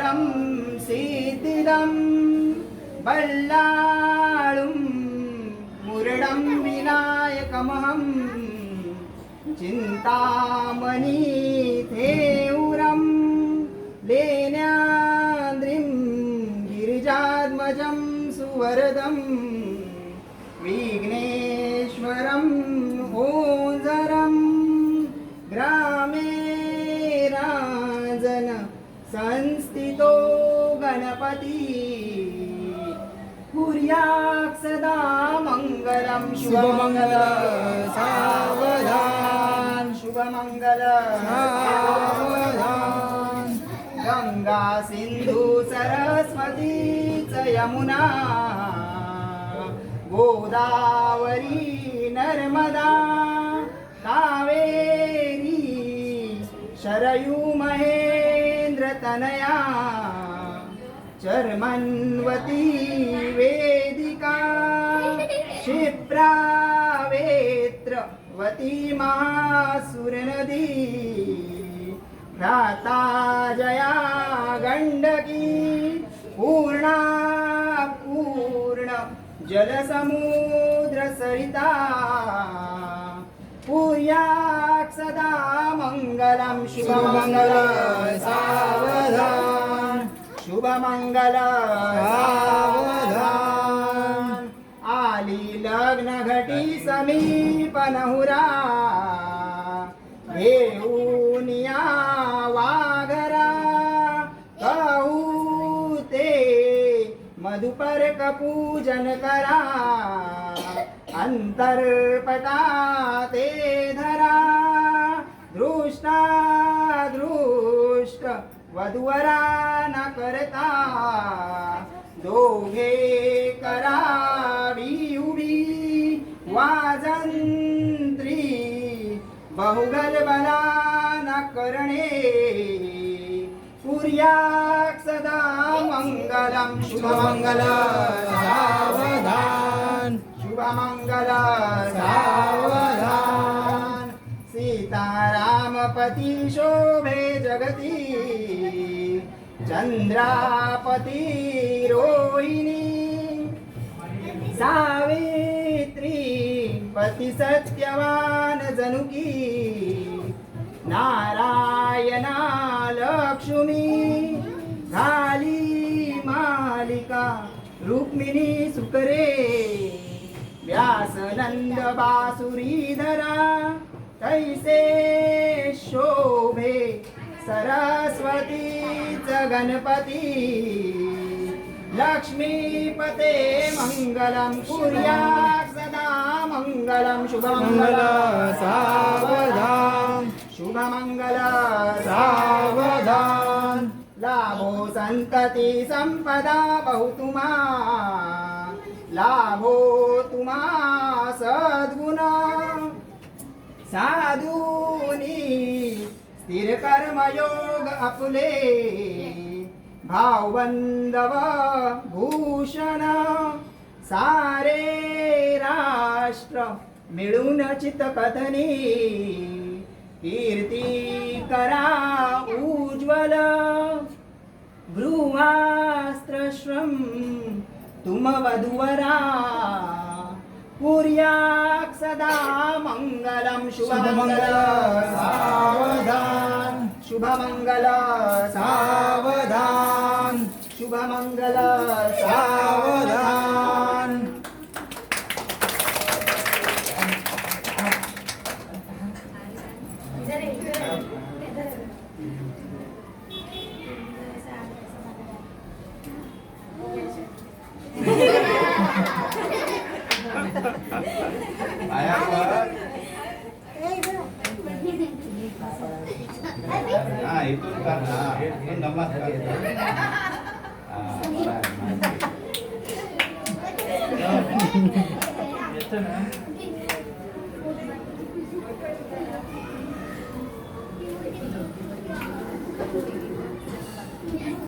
वरं सिद्धिदं बल्लाळुं मुरडं विनायकमहं चिन्तामणि थेउरं लेण्याद्रिं गिरिजात्मजं सुवरदं विघ्नेश्वरं ओंजरं ग्रामे राजन संस्थितो गणपती कुर्यात् सदा मंगलं शुभमंगल सावधान शुभमंगल सावधान गंगा सिंधु सरस्वती च यमुना गोदावरी नर्मदा कावेरी शरयू महेंद्र तनया चर्मन्वती वेदिका क्षिप्रा वेत्रवती महासुरनदी भ्राता जया गंडकी पूर्णा पूर्ण जलसमुद्र सरिता कुर्यात् सदा मंगलं शुभमंगल सावधान शुभमंगल सावधान आली लग्न घटी समीप नहुरा घेऊन या वाघरा कहू ते मधुपर्क पूजन करा अंतरपटा ते धरा दृष्टा दृष्ट वधुवरा न करता दोघे करावी उभी वाजंत्री बहुगल बला न करणे कुर्यात् सदा मंगलं शुभमंगल सावधान शुभमंगल सावधान सीतारामपती शोभे जगती चंद्रापती रोहिणी सावित्री पती सत्यवान जनुकी नारायणा लक्ष्मी झाली मालिका रुक्मिणी सुकरे व्यासनंद बासुरीधरा तैसे शोभे सरस्वतीच गणपती लक्ष्मीपते मंगलं कुर्यात् सदा मंगलं शुभमंगल सावधान शुभमंगल सावधान लाभो संतति संपदा बहु तुम्हा लाभो तुम्हा सद्गुण साधुनी स्थिर कर्मयोग आपुले भावबंधव भूषण सारे राष्ट्र मिळून चितकथनी कीर्ती करा उज्ज्वल गृहास्त्रश्रम तुम वधुवरा कुर्यात् सदा मंगलं शुभमंगल सावधान शुभमंगल सावधान शुभमंगल सावधान आया पर हाँ itu kan itu namaskar